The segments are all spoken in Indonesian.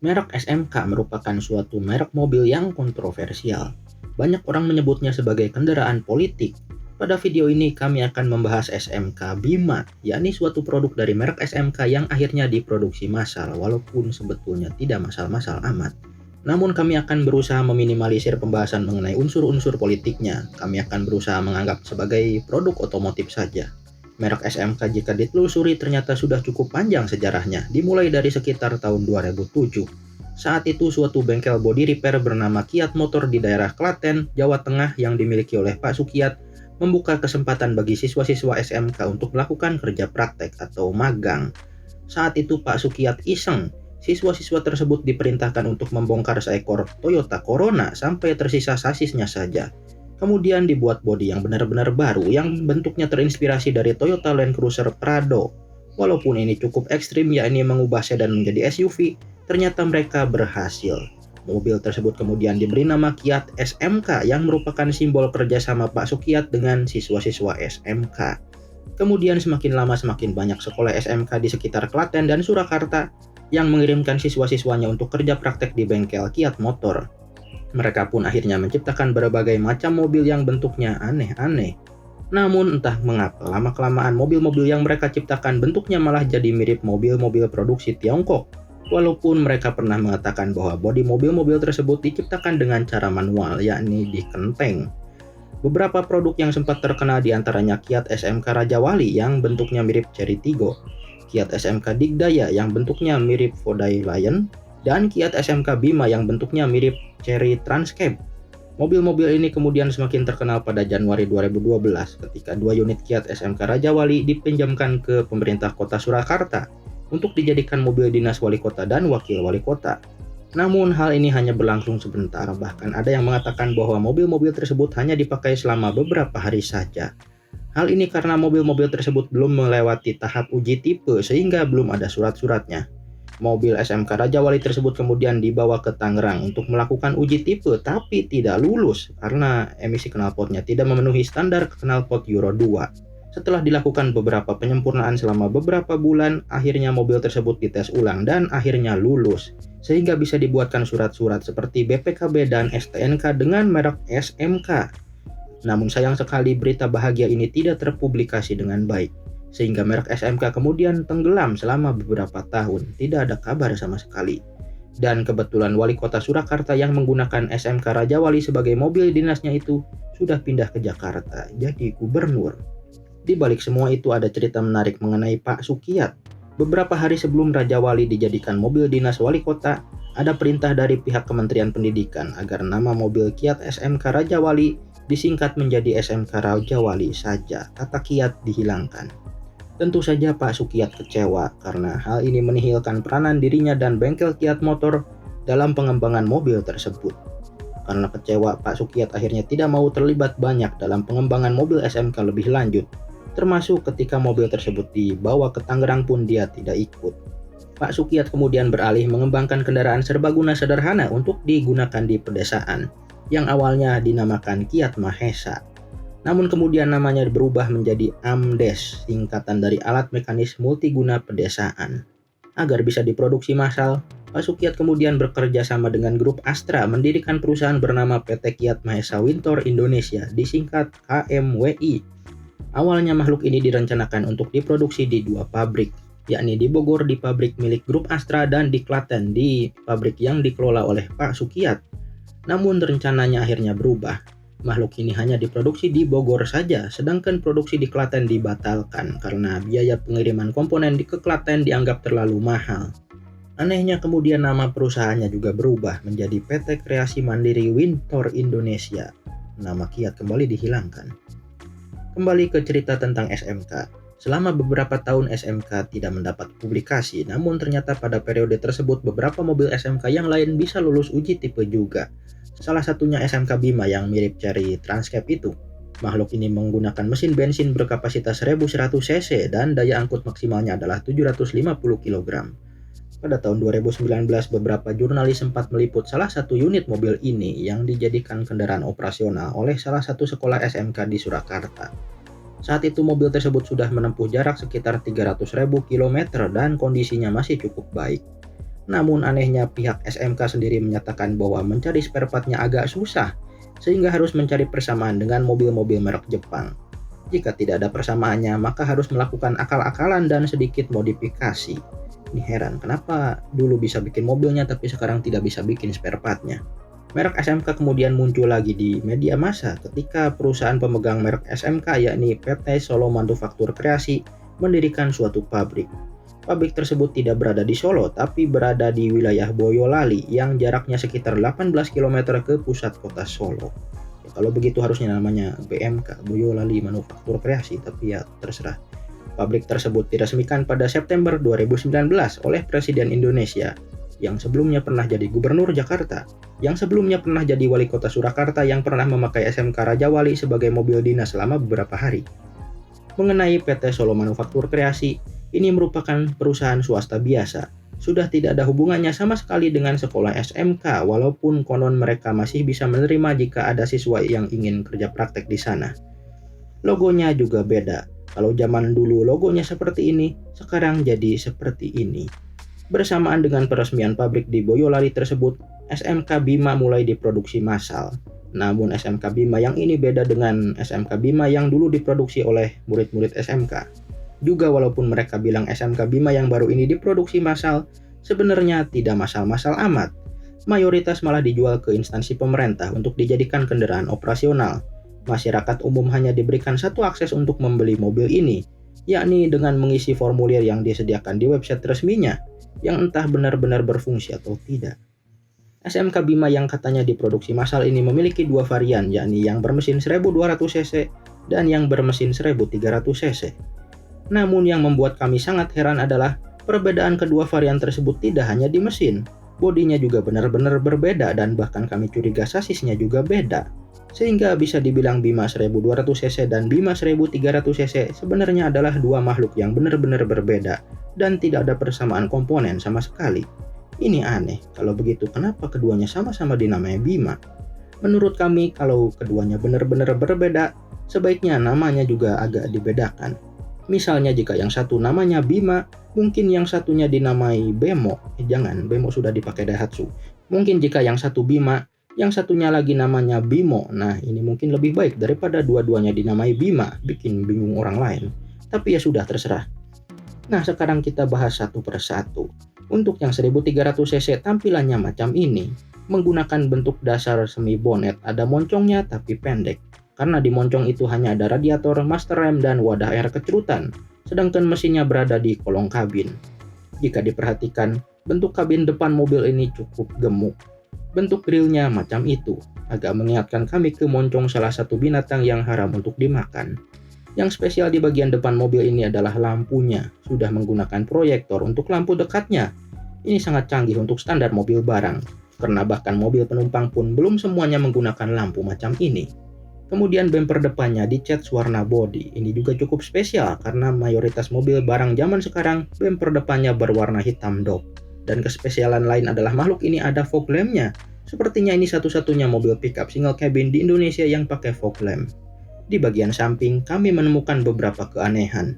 Merek SMK merupakan suatu merek mobil yang kontroversial. Banyak orang menyebutnya sebagai kendaraan politik. Pada video ini kami akan membahas SMK Bima, yakni suatu produk dari merek SMK yang akhirnya diproduksi massal walaupun sebetulnya tidak massal-massal amat. Namun kami akan berusaha meminimalisir pembahasan mengenai unsur-unsur politiknya. Kami akan berusaha menganggap sebagai produk otomotif saja. Merek SMK jika ditelusuri ternyata sudah cukup panjang sejarahnya, dimulai dari sekitar tahun 2007. Saat itu suatu bengkel body repair bernama Kiat Motor di daerah Klaten, Jawa Tengah yang dimiliki oleh Pak Sukiat membuka kesempatan bagi siswa-siswa SMK untuk melakukan kerja praktek atau magang. Saat itu Pak Sukiat iseng, siswa-siswa tersebut diperintahkan untuk membongkar seekor Toyota Corona sampai tersisa sasisnya saja. Kemudian dibuat bodi yang benar-benar baru yang bentuknya terinspirasi dari Toyota Land Cruiser Prado. Walaupun ini cukup ekstrim, yakni mengubah sedan menjadi SUV, ternyata mereka berhasil. Mobil tersebut kemudian diberi nama Kiat SMK yang merupakan simbol kerjasama Pak Sukiat dengan siswa-siswa SMK. Kemudian semakin lama semakin banyak sekolah SMK di sekitar Klaten dan Surakarta yang mengirimkan siswa-siswanya untuk kerja praktek di bengkel Kiat Motor. Mereka pun akhirnya menciptakan berbagai macam mobil yang bentuknya aneh-aneh. Namun entah mengapa lama-kelamaan mobil-mobil yang mereka ciptakan bentuknya malah jadi mirip mobil-mobil produksi Tiongkok. Walaupun mereka pernah mengatakan bahwa bodi mobil-mobil tersebut diciptakan dengan cara manual, yakni dikenteng. Beberapa produk yang sempat terkenal diantaranya Kiat SMK Raja Wali yang bentuknya mirip Cherry Tiggo, Kiat SMK Digdaya yang bentuknya mirip Hyundai Lion, dan Kiat SMK Bima yang bentuknya mirip Cherry Transcape. Mobil-mobil ini kemudian semakin terkenal pada Januari 2012 ketika 2 unit Kiat SMK Raja Wali dipinjamkan ke pemerintah kota Surakarta untuk dijadikan mobil dinas wali kota dan wakil wali kota. Namun hal ini hanya berlangsung sebentar, bahkan ada yang mengatakan bahwa mobil-mobil tersebut hanya dipakai selama beberapa hari saja. Hal ini karena mobil-mobil tersebut belum melewati tahap uji tipe sehingga belum ada surat-suratnya. Mobil SMK Raja Wali tersebut kemudian dibawa ke Tangerang untuk melakukan uji tipe tapi tidak lulus karena emisi knalpotnya tidak memenuhi standar knalpot Euro 2. Setelah dilakukan beberapa penyempurnaan selama beberapa bulan, akhirnya mobil tersebut dites ulang dan akhirnya lulus, sehingga bisa dibuatkan surat-surat seperti BPKB dan STNK dengan merek SMK. Namun sayang sekali berita bahagia ini tidak terpublikasi dengan baik, sehingga merek SMK kemudian tenggelam selama beberapa tahun, tidak ada kabar sama sekali. Dan kebetulan wali kota Surakarta yang menggunakan SMK Raja Wali sebagai mobil dinasnya itu sudah pindah ke Jakarta, jadi gubernur. Di balik semua itu ada cerita menarik mengenai Pak Sukiat. Beberapa hari sebelum Raja Wali dijadikan mobil dinas wali kota, ada perintah dari pihak Kementerian Pendidikan agar nama mobil Kiat SMK Raja Wali disingkat menjadi SMK Raja Wali saja, kata Kiat dihilangkan. Tentu saja Pak Sukiat kecewa karena hal ini menihilkan peranan dirinya dan bengkel Kiat Motor dalam pengembangan mobil tersebut. Karena kecewa, Pak Sukiat akhirnya tidak mau terlibat banyak dalam pengembangan mobil SMK lebih lanjut. Termasuk ketika mobil tersebut dibawa ke Tangerang pun dia tidak ikut. Pak Sukiat kemudian beralih mengembangkan kendaraan serbaguna sederhana untuk digunakan di pedesaan, yang awalnya dinamakan Kiat Mahesa. Namun kemudian namanya berubah menjadi AMDES, singkatan dari Alat Mekanis Multiguna Pedesaan. Agar bisa diproduksi massal, Pak Sukiat kemudian bekerja sama dengan grup Astra mendirikan perusahaan bernama PT Kiat Mahesa Wintor Indonesia, disingkat KMWI. Awalnya makhluk ini direncanakan untuk diproduksi di 2 pabrik, yakni di Bogor di pabrik milik grup Astra dan di Klaten di pabrik yang dikelola oleh Pak Sukiat. Namun rencananya akhirnya berubah. Makhluk ini hanya diproduksi di Bogor saja, sedangkan produksi di Klaten dibatalkan karena biaya pengiriman komponen ke Klaten dianggap terlalu mahal. Anehnya kemudian nama perusahaannya juga berubah menjadi PT Kreasi Mandiri Wintor Indonesia. Nama Kiat kembali dihilangkan. Kembali ke cerita tentang SMK. Selama beberapa tahun SMK tidak mendapat publikasi, namun ternyata pada periode tersebut beberapa mobil SMK yang lain bisa lulus uji tipe juga. Salah satunya SMK Bima yang mirip Cherry Transcape itu. Makhluk ini menggunakan mesin bensin berkapasitas 1100 cc dan daya angkut maksimalnya adalah 750 kg. Pada tahun 2019, beberapa jurnalis sempat meliput salah satu unit mobil ini yang dijadikan kendaraan operasional oleh salah satu sekolah SMK di Surakarta. Saat itu mobil tersebut sudah menempuh jarak sekitar 300.000 km dan kondisinya masih cukup baik. Namun anehnya pihak SMK sendiri menyatakan bahwa mencari spare partnya agak susah, sehingga harus mencari persamaan dengan mobil-mobil merek Jepang. Jika tidak ada persamaannya, maka harus melakukan akal-akalan dan sedikit modifikasi. Ini heran, kenapa dulu bisa bikin mobilnya tapi sekarang tidak bisa bikin spare partnya? Merek SMK kemudian muncul lagi di media massa ketika perusahaan pemegang merek SMK yakni PT Solo Manufaktur Kreasi mendirikan suatu pabrik. Pabrik tersebut tidak berada di Solo tapi berada di wilayah Boyolali yang jaraknya sekitar 18 km ke pusat kota Solo. Ya, kalau begitu harusnya namanya BMK, Boyolali Manufaktur Kreasi, tapi ya terserah. Pabrik tersebut diresmikan pada September 2019 oleh Presiden Indonesia yang sebelumnya pernah jadi Gubernur Jakarta, yang sebelumnya pernah jadi Wali Kota Surakarta, yang pernah memakai SMK Raja Wali sebagai mobil dinas selama beberapa hari. Mengenai PT Solo Manufaktur Kreasi, ini merupakan perusahaan swasta biasa. Sudah tidak ada hubungannya sama sekali dengan sekolah SMK, walaupun konon mereka masih bisa menerima jika ada siswa yang ingin kerja praktek di sana. Logonya juga beda. Kalau zaman dulu logonya seperti ini, sekarang jadi seperti ini. Bersamaan dengan peresmian pabrik di Boyolali tersebut, SMK Bima mulai diproduksi massal. Namun SMK Bima yang ini beda dengan SMK Bima yang dulu diproduksi oleh murid-murid SMK. Juga walaupun mereka bilang SMK Bima yang baru ini diproduksi massal, sebenarnya tidak massal-massal amat. Mayoritas malah dijual ke instansi pemerintah untuk dijadikan kendaraan operasional. Masyarakat umum hanya diberikan satu akses untuk membeli mobil ini, yakni dengan mengisi formulir yang disediakan di website resminya, yang entah benar-benar berfungsi atau tidak. SMK Bima yang katanya diproduksi massal ini memiliki dua varian, yakni yang bermesin 1200 cc dan yang bermesin 1300 cc. Namun yang membuat kami sangat heran adalah perbedaan kedua varian tersebut tidak hanya di mesin, bodinya juga benar-benar berbeda dan bahkan kami curiga sasisnya juga beda. Sehingga bisa dibilang Bima 1200 cc dan Bima 1300 cc sebenarnya adalah dua makhluk yang benar-benar berbeda dan tidak ada persamaan komponen sama sekali. Ini aneh, kalau begitu kenapa keduanya sama-sama dinamai Bima? Menurut kami kalau keduanya benar-benar berbeda, sebaiknya namanya juga agak dibedakan. Misalnya jika yang satu namanya Bima, mungkin yang satunya dinamai Bemo. Jangan, Bemo sudah dipakai Daihatsu. Mungkin jika yang satu Bima, yang satunya lagi namanya Bimo. Nah, ini mungkin lebih baik daripada dua-duanya dinamai Bima, bikin bingung orang lain. Tapi ya sudah, terserah. Nah, sekarang kita bahas satu persatu. Untuk yang 1300 cc tampilannya macam ini, menggunakan bentuk dasar semi bonet, ada moncongnya tapi pendek. Karena di moncong itu hanya ada radiator, master rem, dan wadah air kecerutan, sedangkan mesinnya berada di kolong kabin. Jika diperhatikan, bentuk kabin depan mobil ini cukup gemuk. Bentuk grillnya macam itu, agak mengingatkan kami ke moncong salah satu binatang yang haram untuk dimakan. Yang spesial di bagian depan mobil ini adalah lampunya, sudah menggunakan proyektor untuk lampu dekatnya. Ini sangat canggih untuk standar mobil barang, karena bahkan mobil penumpang pun belum semuanya menggunakan lampu macam ini. Kemudian bumper depannya dicat warna body, ini juga cukup spesial karena mayoritas mobil barang zaman sekarang bumper depannya berwarna hitam dop. Dan kespesialan lain adalah makhluk ini ada fog lamp-nya. Sepertinya ini satu-satunya mobil pickup single cabin di Indonesia yang pakai fog lamp. Di bagian samping, kami menemukan beberapa keanehan.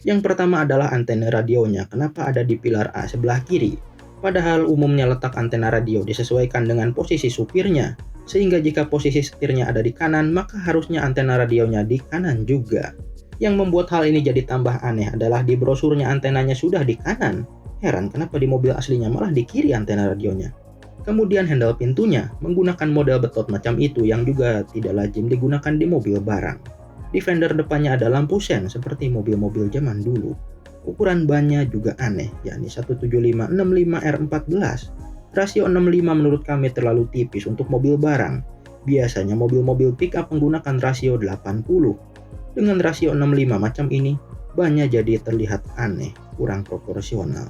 Yang pertama adalah antena radionya. Kenapa ada di pilar A sebelah kiri? Padahal umumnya letak antena radio disesuaikan dengan posisi supirnya. Sehingga jika posisi setirnya ada di kanan, maka harusnya antena radionya di kanan juga. Yang membuat hal ini jadi tambah aneh adalah di brosurnya antenanya sudah di kanan. Heran kenapa di mobil aslinya malah di kiri antena radionya. Kemudian handle pintunya menggunakan model betot macam itu yang juga tidak lazim digunakan di mobil barang. Di fender depannya ada lampu sen seperti mobil-mobil zaman dulu. Ukuran bannya juga aneh, yakni 175/65R14. Rasio 65 menurut kami terlalu tipis untuk mobil barang. Biasanya mobil-mobil pickup menggunakan rasio 80. Dengan rasio 65 macam ini, bannya jadi terlihat aneh, kurang proporsional.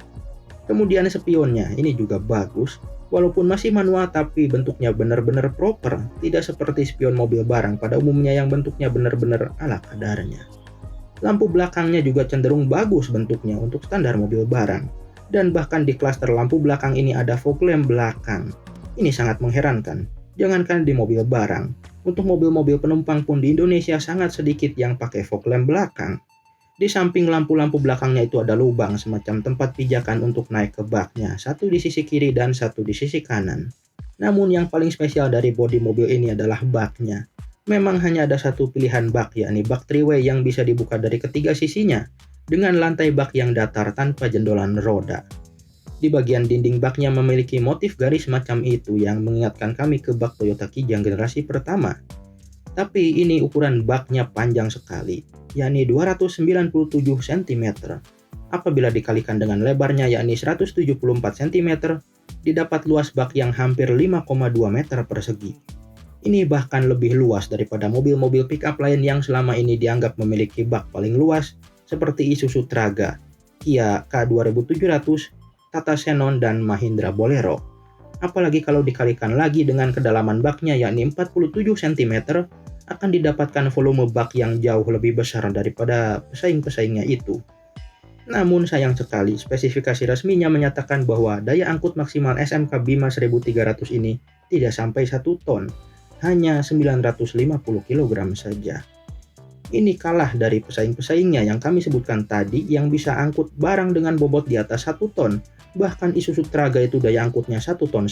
Kemudian spionnya ini juga bagus, walaupun masih manual tapi bentuknya benar-benar proper, tidak seperti spion mobil barang pada umumnya yang bentuknya benar-benar ala kadarnya. Lampu belakangnya juga cenderung bagus bentuknya untuk standar mobil barang, dan bahkan di klaster lampu belakang ini ada fog lamp belakang. Ini sangat mengherankan, jangankan di mobil barang, untuk mobil-mobil penumpang pun di Indonesia sangat sedikit yang pakai fog lamp belakang. Di samping lampu-lampu belakangnya itu ada lubang semacam tempat pijakan untuk naik ke baknya, satu di sisi kiri dan satu di sisi kanan. Namun yang paling spesial dari bodi mobil ini adalah baknya. Memang hanya ada satu pilihan bak, yakni bak three-way yang bisa dibuka dari ketiga sisinya, dengan lantai bak yang datar tanpa jendolan roda. Di bagian dinding baknya memiliki motif garis macam itu yang mengingatkan kami ke bak Toyota Kijang generasi pertama. Tapi ini ukuran baknya panjang sekali, yakni 297 cm. Apabila dikalikan dengan lebarnya yakni 174 cm, didapat luas bak yang hampir 5,2 meter persegi. Ini bahkan lebih luas daripada mobil-mobil pick-up lain yang selama ini dianggap memiliki bak paling luas, seperti Isuzu Traga, Kia K2700, Tata Xenon, dan Mahindra Bolero. Apalagi kalau dikalikan lagi dengan kedalaman baknya yakni 47 cm, akan didapatkan volume bak yang jauh lebih besar daripada pesaing-pesaingnya itu. Namun sayang sekali, spesifikasi resminya menyatakan bahwa daya angkut maksimal SMK Bima 1300 ini tidak sampai 1 ton, hanya 950 kg saja. Ini kalah dari pesaing-pesaingnya yang kami sebutkan tadi yang bisa angkut barang dengan bobot di atas 1 ton, bahkan Isuzu Traga itu daya angkutnya 1,5 ton.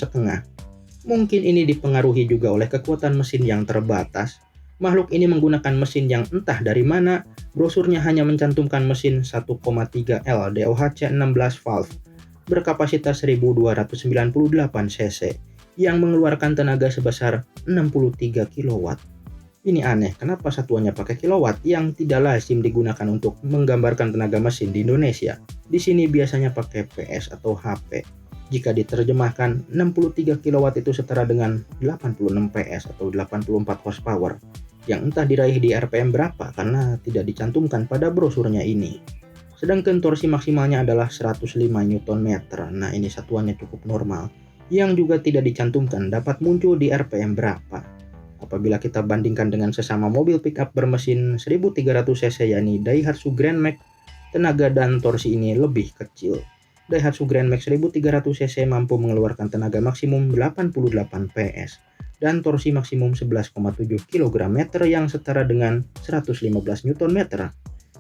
Mungkin ini dipengaruhi juga oleh kekuatan mesin yang terbatas. Makhluk ini menggunakan mesin yang entah dari mana, brosurnya hanya mencantumkan mesin 1,3 L DOHC 16 valve berkapasitas 1298 cc yang mengeluarkan tenaga sebesar 63 kW. Ini aneh, kenapa satuannya pakai kilowatt yang tidak lazim digunakan untuk menggambarkan tenaga mesin di Indonesia. Di sini biasanya pakai PS atau HP. Jika diterjemahkan, 63 kW itu setara dengan 86 PS atau 84 horsepower, yang entah diraih di RPM berapa karena tidak dicantumkan pada brosurnya ini. Sedangkan torsi maksimalnya adalah 105 Nm. Nah, ini satuannya cukup normal, yang juga tidak dicantumkan dapat muncul di RPM berapa. Apabila kita bandingkan dengan sesama mobil pickup bermesin 1300 cc yakni Daihatsu Grand Max, tenaga dan torsi ini lebih kecil. Daihatsu Grand Max 1300 cc mampu mengeluarkan tenaga maksimum 88 PS dan torsi maksimum 11,7 kg yang setara dengan 115 Nm.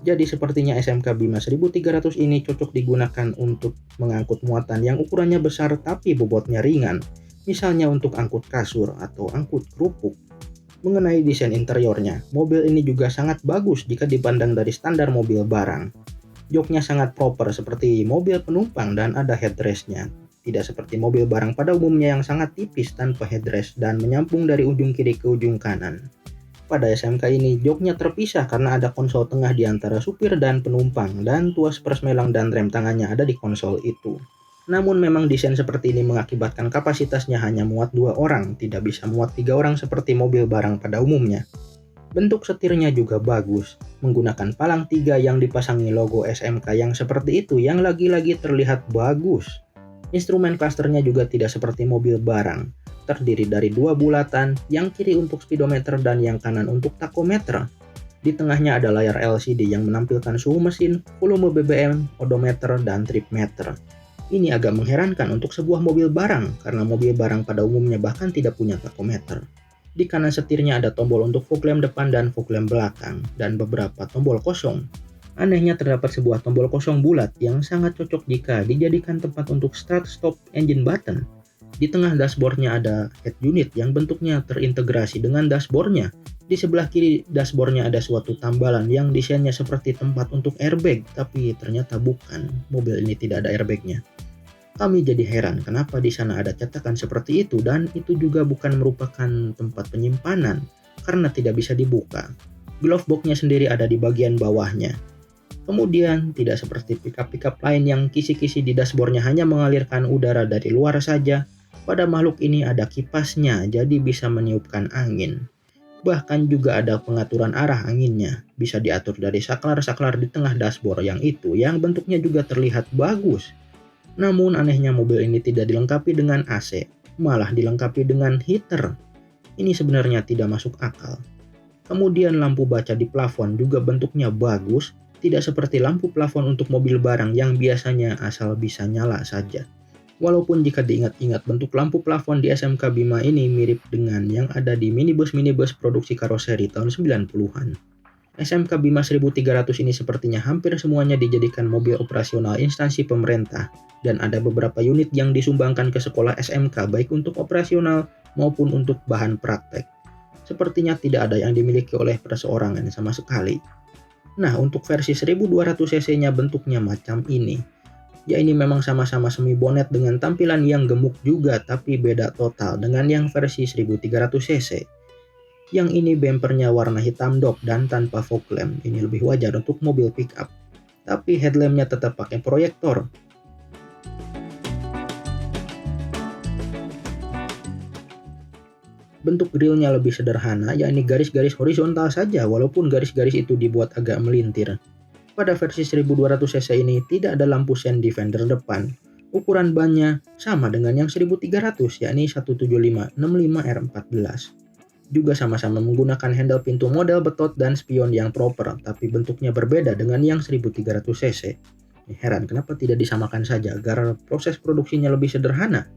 Jadi sepertinya SMK Bima 1300 ini cocok digunakan untuk mengangkut muatan yang ukurannya besar tapi bobotnya ringan, misalnya untuk angkut kasur atau angkut kerupuk. Mengenai desain interiornya, mobil ini juga sangat bagus jika dipandang dari standar mobil barang. Joknya sangat proper seperti mobil penumpang dan ada headrestnya. Tidak seperti mobil barang pada umumnya yang sangat tipis tanpa headrest dan menyampung dari ujung kiri ke ujung kanan. Pada SMK ini, joknya terpisah karena ada konsol tengah di antara supir dan penumpang dan tuas persmelang dan rem tangannya ada di konsol itu. Namun memang desain seperti ini mengakibatkan kapasitasnya hanya muat 2 orang, tidak bisa muat 3 orang seperti mobil barang pada umumnya. Bentuk setirnya juga bagus, menggunakan palang 3 yang dipasangi logo SMK yang seperti itu yang lagi-lagi terlihat bagus. Instrumen clusternya juga tidak seperti mobil barang, terdiri dari 2 bulatan, yang kiri untuk speedometer dan yang kanan untuk tachometer. Di tengahnya ada layar LCD yang menampilkan suhu mesin, volume BBM, odometer, dan trip meter. Ini agak mengherankan untuk sebuah mobil barang, karena mobil barang pada umumnya bahkan tidak punya tachometer. Di kanan setirnya ada tombol untuk fog lamp depan dan fog lamp belakang, dan beberapa tombol kosong. Anehnya terdapat sebuah tombol kosong bulat yang sangat cocok jika dijadikan tempat untuk start stop engine button. Di tengah dashboardnya ada head unit yang bentuknya terintegrasi dengan dashboardnya. Di sebelah kiri dashboardnya ada suatu tambalan yang desainnya seperti tempat untuk airbag, tapi ternyata bukan. Mobil ini tidak ada airbagnya. Kami jadi heran kenapa di sana ada cetakan seperti itu dan itu juga bukan merupakan tempat penyimpanan karena tidak bisa dibuka. Glove box-nya sendiri ada di bagian bawahnya. Kemudian tidak seperti pickup-pickup lain yang kisi-kisi di dashboardnya hanya mengalirkan udara dari luar saja. Pada makhluk ini ada kipasnya jadi bisa meniupkan angin. Bahkan juga ada pengaturan arah anginnya. Bisa diatur dari saklar-saklar di tengah dashboard yang bentuknya juga terlihat bagus. Namun anehnya mobil ini tidak dilengkapi dengan AC, malah dilengkapi dengan heater. Ini sebenarnya tidak masuk akal. Kemudian lampu baca di plafon juga bentuknya bagus, tidak seperti lampu plafon untuk mobil barang yang biasanya asal bisa nyala saja. Walaupun jika diingat-ingat bentuk lampu plafon di SMK Bima ini mirip dengan yang ada di minibus-minibus produksi karoseri tahun 90-an. SMK Bima 1300 ini sepertinya hampir semuanya dijadikan mobil operasional instansi pemerintah, dan ada beberapa unit yang disumbangkan ke sekolah SMK baik untuk operasional maupun untuk bahan praktek. Sepertinya tidak ada yang dimiliki oleh perseorangan sama sekali. Nah, untuk versi 1200 cc-nya bentuknya macam ini. Ya, ini memang sama-sama semi bonet dengan tampilan yang gemuk juga, tapi beda total dengan yang versi 1300 cc. Yang ini bempernya warna hitam dop dan tanpa fog lamp. Ini lebih wajar untuk mobil pickup. Tapi headlampnya tetap pakai proyektor. Bentuk grillnya lebih sederhana, yakni garis-garis horizontal saja, walaupun garis-garis itu dibuat agak melintir. Pada versi 1200 cc ini tidak ada lampu sen di fender depan. Ukuran bannya sama dengan yang 1300, yakni 175/65R14. Juga sama-sama menggunakan handle pintu model betot dan spion yang proper, tapi bentuknya berbeda dengan yang 1300 cc. Heran kenapa tidak disamakan saja agar proses produksinya lebih sederhana.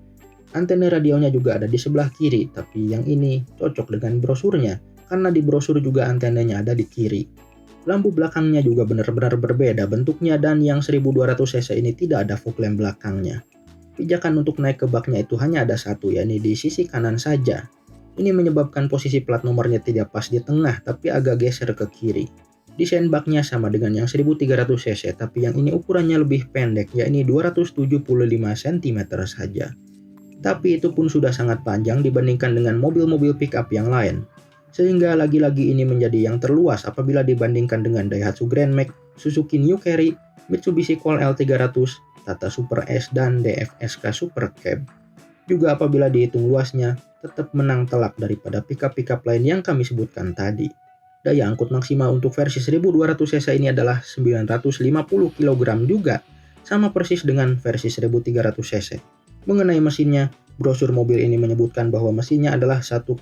Antena radionya juga ada di sebelah kiri, tapi yang ini cocok dengan brosurnya, karena di brosur juga antenanya ada di kiri. Lampu belakangnya juga benar-benar berbeda bentuknya, dan yang 1200 cc ini tidak ada fog lamp belakangnya. Pijakan untuk naik ke baknya itu hanya ada satu, yakni di sisi kanan saja. Ini menyebabkan posisi plat nomornya tidak pas di tengah, tapi agak geser ke kiri. Desain baknya sama dengan yang 1300 cc, tapi yang ini ukurannya lebih pendek, yakni 275 cm saja. Tapi itu pun sudah sangat panjang dibandingkan dengan mobil-mobil pickup yang lain. Sehingga lagi-lagi ini menjadi yang terluas apabila dibandingkan dengan Daihatsu Grand Max, Suzuki New Carry, Mitsubishi Colt L300, Tata Super S, dan DFSK Super Cab. Juga apabila dihitung luasnya, tetap menang telak daripada pickup-pickup lain yang kami sebutkan tadi. Daya angkut maksimal untuk versi 1200 cc ini adalah 950 kg juga, sama persis dengan versi 1300 cc. Mengenai mesinnya, brosur mobil ini menyebutkan bahwa mesinnya adalah 1,2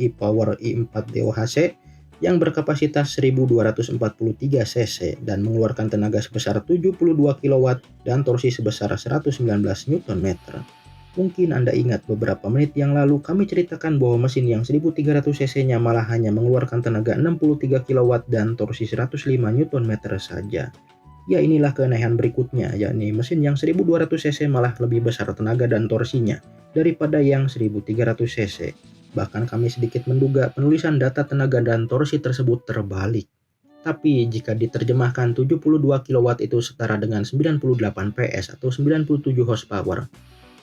Li Power i4 DOHC yang berkapasitas 1243 cc dan mengeluarkan tenaga sebesar 72 kW dan torsi sebesar 119 Nm. Mungkin Anda ingat beberapa menit yang lalu kami ceritakan bahwa mesin yang 1300 cc-nya malah hanya mengeluarkan tenaga 63 kW dan torsi 105 Nm saja. Ya, inilah keanehan berikutnya, yakni mesin yang 1200 cc malah lebih besar tenaga dan torsinya daripada yang 1300 cc. Bahkan kami sedikit menduga penulisan data tenaga dan torsi tersebut terbalik. Tapi jika diterjemahkan 72 kW itu setara dengan 98 PS atau 97 horsepower.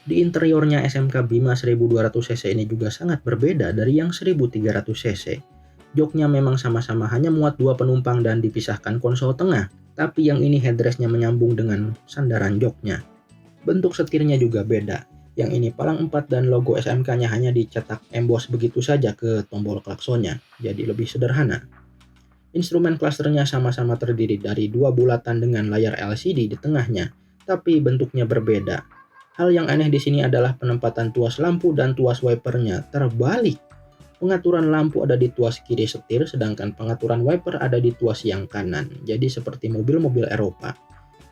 Di interiornya SMK Bima 1200 cc ini juga sangat berbeda dari yang 1300 cc. Joknya memang sama-sama hanya muat 2 penumpang dan dipisahkan konsol tengah. Tapi yang ini headrestnya menyambung dengan sandaran joknya. Bentuk setirnya juga beda. Yang ini palang 4 dan logo SMK-nya hanya dicetak emboss begitu saja ke tombol klaksonnya, jadi lebih sederhana. Instrumen klasternya sama-sama terdiri dari 2 bulatan dengan layar LCD di tengahnya, tapi bentuknya berbeda. Hal yang aneh di sini adalah penempatan tuas lampu dan tuas wipernya terbalik. Pengaturan lampu ada di tuas kiri setir, sedangkan pengaturan wiper ada di tuas yang kanan. Jadi seperti mobil-mobil Eropa.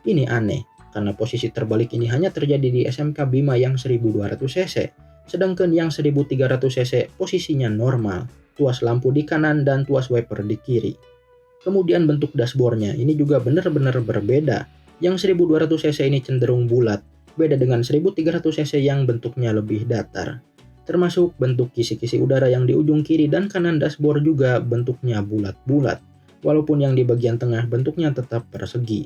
Ini aneh, karena posisi terbalik ini hanya terjadi di SMK Bima yang 1200 cc. Sedangkan yang 1300 cc posisinya normal. Tuas lampu di kanan dan tuas wiper di kiri. Kemudian bentuk dashboardnya ini juga benar-benar berbeda. Yang 1200 cc ini cenderung bulat, beda dengan 1300 cc yang bentuknya lebih datar. Termasuk bentuk kisi-kisi udara yang di ujung kiri dan kanan dashboard juga bentuknya bulat-bulat, walaupun yang di bagian tengah bentuknya tetap persegi.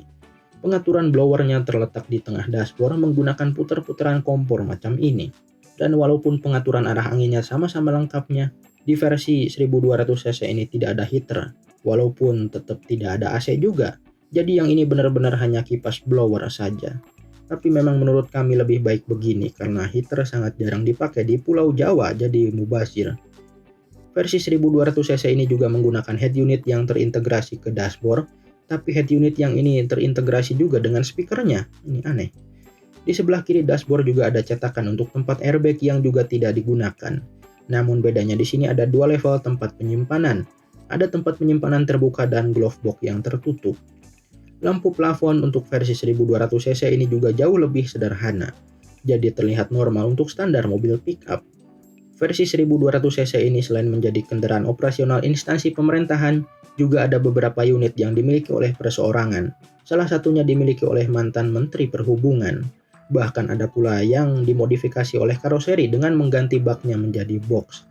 Pengaturan blowernya terletak di tengah dashboard menggunakan puter-puteran kompor macam ini. Dan walaupun pengaturan arah anginnya sama-sama lengkapnya, di versi 1200 cc ini tidak ada heater, walaupun tetap tidak ada AC juga. Jadi yang ini benar-benar hanya kipas blower saja. Tapi memang menurut kami lebih baik begini karena heater sangat jarang dipakai di Pulau Jawa, jadi mubazir. Versi 1200 cc ini juga menggunakan head unit yang terintegrasi ke dashboard, tapi head unit yang ini terintegrasi juga dengan speakernya. Ini aneh. Di sebelah kiri dashboard juga ada cetakan untuk tempat airbag yang juga tidak digunakan. Namun bedanya di sini ada 2 level tempat penyimpanan. Ada tempat penyimpanan terbuka dan glove box yang tertutup. Lampu plafon untuk versi 1200 cc ini juga jauh lebih sederhana, jadi terlihat normal untuk standar mobil pickup. Versi 1200 cc ini selain menjadi kendaraan operasional instansi pemerintahan, juga ada beberapa unit yang dimiliki oleh perseorangan. Salah satunya dimiliki oleh mantan Menteri Perhubungan. Bahkan ada pula yang dimodifikasi oleh karoseri dengan mengganti baknya menjadi box.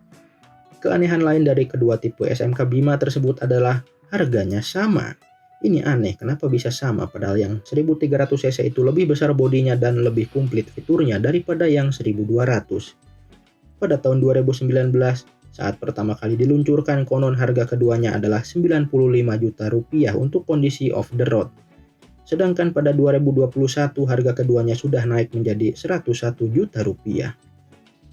Keanehan lain dari kedua tipe SMK Bima tersebut adalah harganya sama. Ini aneh, kenapa bisa sama padahal yang 1300 cc itu lebih besar bodinya dan lebih komplit fiturnya daripada yang 1200. Pada tahun 2019, saat pertama kali diluncurkan, konon harga keduanya adalah 95 juta rupiah untuk kondisi off the road. Sedangkan pada 2021 harga keduanya sudah naik menjadi 101 juta rupiah.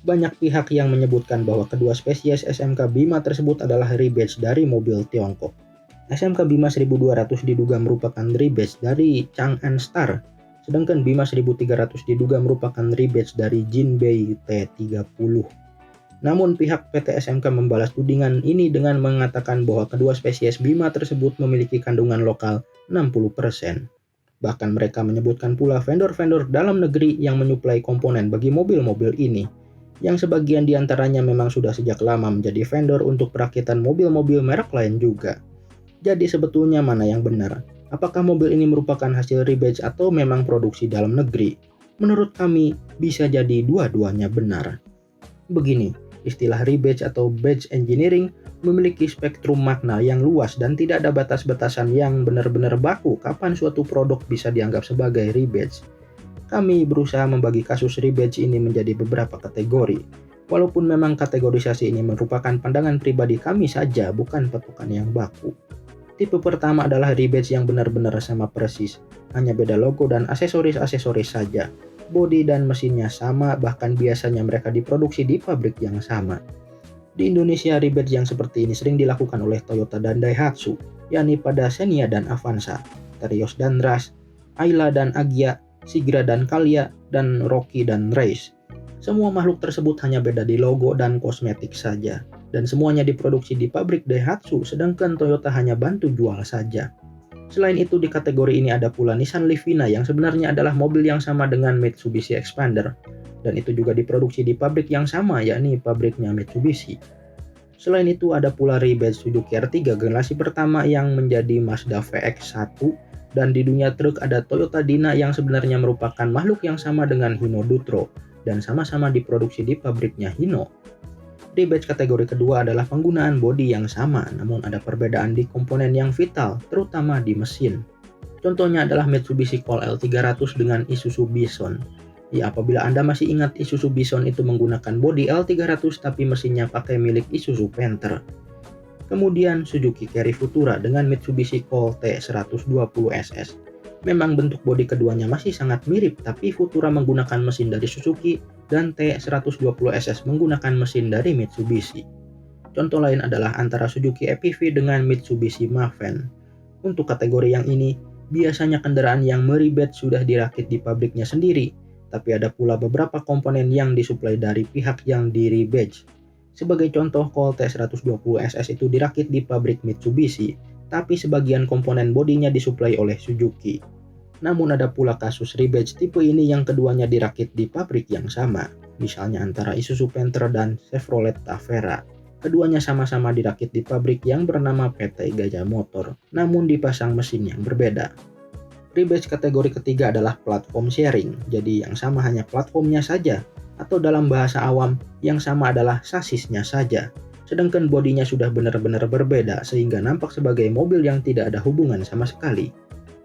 Banyak pihak yang menyebutkan bahwa kedua spesies SMK Bima tersebut adalah rebadge dari mobil Tiongkok. SMK Bima 1200 diduga merupakan rebadge dari Chang'an Star, sedangkan Bima 1300 diduga merupakan rebadge dari Jinbei T30. Namun pihak PT SMK membalas tudingan ini dengan mengatakan bahwa kedua spesies Bima tersebut memiliki kandungan lokal 60%. Bahkan mereka menyebutkan pula vendor-vendor dalam negeri yang menyuplai komponen bagi mobil-mobil ini, yang sebagian diantaranya memang sudah sejak lama menjadi vendor untuk perakitan mobil-mobil merek lain juga. Jadi sebetulnya mana yang benar? Apakah mobil ini merupakan hasil rebadge atau memang produksi dalam negeri? Menurut kami, bisa jadi dua-duanya benar. Begini, istilah rebadge atau badge engineering memiliki spektrum makna yang luas dan tidak ada batas-batasan yang benar-benar baku kapan suatu produk bisa dianggap sebagai rebadge. Kami berusaha membagi kasus rebadge ini menjadi beberapa kategori. Walaupun memang kategorisasi ini merupakan pandangan pribadi kami saja, bukan patokan yang baku. Tipe pertama adalah rebadge yang benar-benar sama persis, hanya beda logo dan aksesoris-aksesoris saja. Bodi dan mesinnya sama, bahkan biasanya mereka diproduksi di pabrik yang sama. Di Indonesia, rebadge yang seperti ini sering dilakukan oleh Toyota dan Daihatsu, yakni pada Xenia dan Avanza, Terios dan Rush, Ayla dan Agya, Sigra dan Calya, dan Rocky dan Race. Semua makhluk tersebut hanya beda di logo dan kosmetik saja, dan semuanya diproduksi di pabrik Daihatsu, sedangkan Toyota hanya bantu jual saja. Selain itu, di kategori ini ada pula Nissan Livina yang sebenarnya adalah mobil yang sama dengan Mitsubishi Expander, dan itu juga diproduksi di pabrik yang sama, yakni pabriknya Mitsubishi. Selain itu, ada pula rebadge Suzuki R3 generasi pertama yang menjadi Mazda VX-1, dan di dunia truk ada Toyota Dina yang sebenarnya merupakan makhluk yang sama dengan Hino Dutro, dan sama-sama diproduksi di pabriknya Hino. Rebadge kategori kedua adalah penggunaan bodi yang sama, namun ada perbedaan di komponen yang vital, terutama di mesin. Contohnya adalah Mitsubishi Colt L300 dengan Isuzu Bison. Ya, apabila Anda masih ingat, Isuzu Bison itu menggunakan bodi L300 tapi mesinnya pakai milik Isuzu Panther. Kemudian Suzuki Carry Futura dengan Mitsubishi Colt T120SS. Memang bentuk bodi keduanya masih sangat mirip, tapi Futura menggunakan mesin dari Suzuki dan T120SS menggunakan mesin dari Mitsubishi. Contoh lain adalah antara Suzuki EPV dengan Mitsubishi Maven. Untuk kategori yang ini, biasanya kendaraan yang merebadge sudah dirakit di pabriknya sendiri, tapi ada pula beberapa komponen yang disuplai dari pihak yang di-rebadge. Sebagai contoh, Colt T120SS itu dirakit di pabrik Mitsubishi, tapi sebagian komponen bodinya disuplai oleh Suzuki. Namun ada pula kasus rebadge tipe ini yang keduanya dirakit di pabrik yang sama, misalnya antara Isuzu Panther dan Chevrolet Tavera. Keduanya sama-sama dirakit di pabrik yang bernama PT Gajah Motor, namun dipasang mesin yang berbeda. Rebadge kategori ketiga adalah platform sharing, jadi yang sama hanya platformnya saja, atau dalam bahasa awam, yang sama adalah sasisnya saja. Sedangkan bodinya sudah benar-benar berbeda sehingga nampak sebagai mobil yang tidak ada hubungan sama sekali.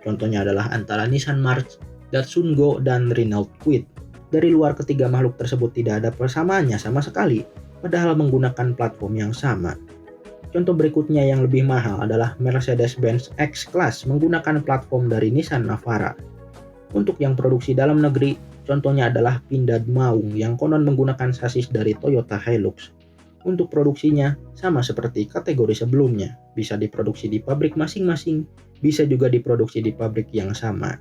Contohnya adalah antara Nissan March, Datsun Go, dan Renault Kwid. Dari luar, ketiga makhluk tersebut tidak ada persamaannya sama sekali, padahal menggunakan platform yang sama. Contoh berikutnya yang lebih mahal adalah Mercedes-Benz X-Class menggunakan platform dari Nissan Navara. Untuk yang produksi dalam negeri, contohnya adalah Pindad Maung yang konon menggunakan sasis dari Toyota Hilux. Untuk produksinya, sama seperti kategori sebelumnya, bisa diproduksi di pabrik masing-masing, bisa juga diproduksi di pabrik yang sama.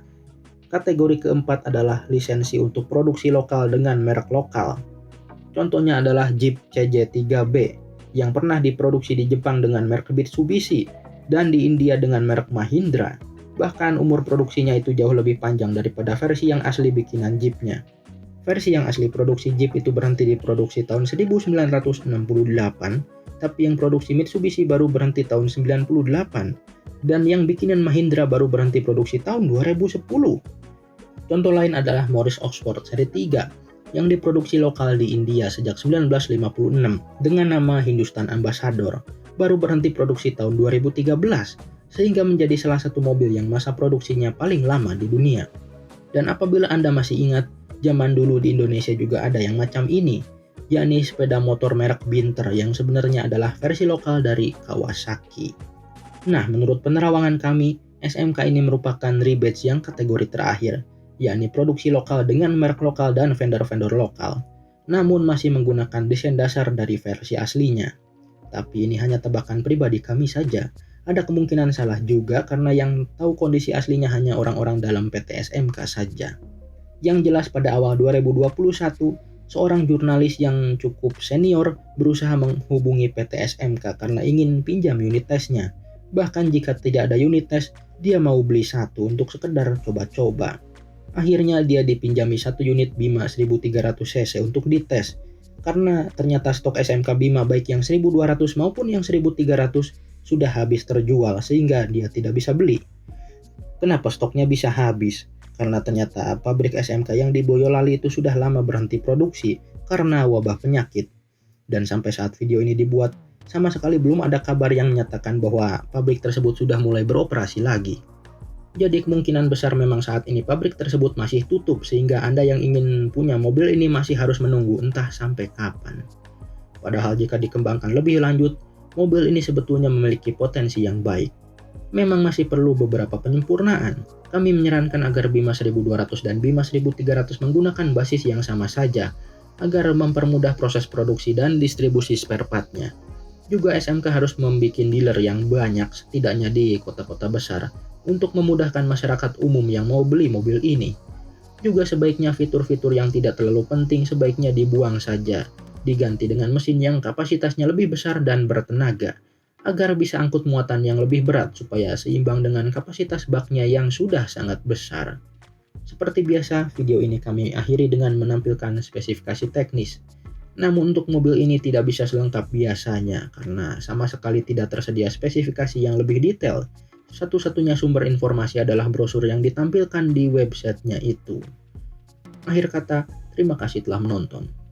Kategori keempat adalah lisensi untuk produksi lokal dengan merek lokal. Contohnya adalah Jeep CJ3B yang pernah diproduksi di Jepang dengan merek Mitsubishi dan di India dengan merek Mahindra. Bahkan umur produksinya itu jauh lebih panjang daripada versi yang asli bikinan Jeepnya. Versi yang asli produksi Jeep itu berhenti di produksi tahun 1968, tapi yang produksi Mitsubishi baru berhenti tahun 98, dan yang bikinan Mahindra baru berhenti produksi tahun 2010. Contoh lain adalah Morris Oxford seri 3 yang diproduksi lokal di India sejak 1956 dengan nama Hindustan Ambassador, baru berhenti produksi tahun 2013, sehingga menjadi salah satu mobil yang masa produksinya paling lama di dunia. Dan apabila Anda masih ingat, zaman dulu di Indonesia juga ada yang macam ini, yakni sepeda motor merek Binter yang sebenarnya adalah versi lokal dari Kawasaki. Nah, menurut penerawangan kami, SMK ini merupakan rebatch yang kategori terakhir, yakni produksi lokal dengan merek lokal dan vendor-vendor lokal, namun masih menggunakan desain dasar dari versi aslinya. Tapi ini hanya tebakan pribadi kami saja. Ada kemungkinan salah juga karena yang tahu kondisi aslinya hanya orang-orang dalam PT SMK saja. Yang jelas pada awal 2021, seorang jurnalis yang cukup senior berusaha menghubungi PT SMK karena ingin pinjam unit tesnya. Bahkan jika tidak ada unit tes, dia mau beli satu untuk sekedar coba-coba. Akhirnya dia dipinjami satu unit Bima 1300 cc untuk dites. Karena ternyata stok SMK Bima baik yang 1200 maupun yang 1300 sudah habis terjual sehingga dia tidak bisa beli. Kenapa stoknya bisa habis? Karena ternyata pabrik SMK yang di Boyolali itu sudah lama berhenti produksi karena wabah penyakit. Dan sampai saat video ini dibuat, sama sekali belum ada kabar yang menyatakan bahwa pabrik tersebut sudah mulai beroperasi lagi. Jadi kemungkinan besar memang saat ini pabrik tersebut masih tutup sehingga Anda yang ingin punya mobil ini masih harus menunggu entah sampai kapan. Padahal jika dikembangkan lebih lanjut, mobil ini sebetulnya memiliki potensi yang baik. Memang masih perlu beberapa penyempurnaan. Kami menyarankan agar Bima 1200 dan Bima 1300 menggunakan basis yang sama saja agar mempermudah proses produksi dan distribusi spare part-nya. Juga SMK harus membuat dealer yang banyak setidaknya di kota-kota besar untuk memudahkan masyarakat umum yang mau beli mobil ini. Juga sebaiknya fitur-fitur yang tidak terlalu penting sebaiknya dibuang saja, diganti dengan mesin yang kapasitasnya lebih besar dan bertenaga, agar bisa angkut muatan yang lebih berat supaya seimbang dengan kapasitas baknya yang sudah sangat besar. Seperti biasa, video ini kami akhiri dengan menampilkan spesifikasi teknis. Namun untuk mobil ini tidak bisa selengkap biasanya karena sama sekali tidak tersedia spesifikasi yang lebih detail. Satu-satunya sumber informasi adalah brosur yang ditampilkan di websitenya itu. Akhir kata, terima kasih telah menonton.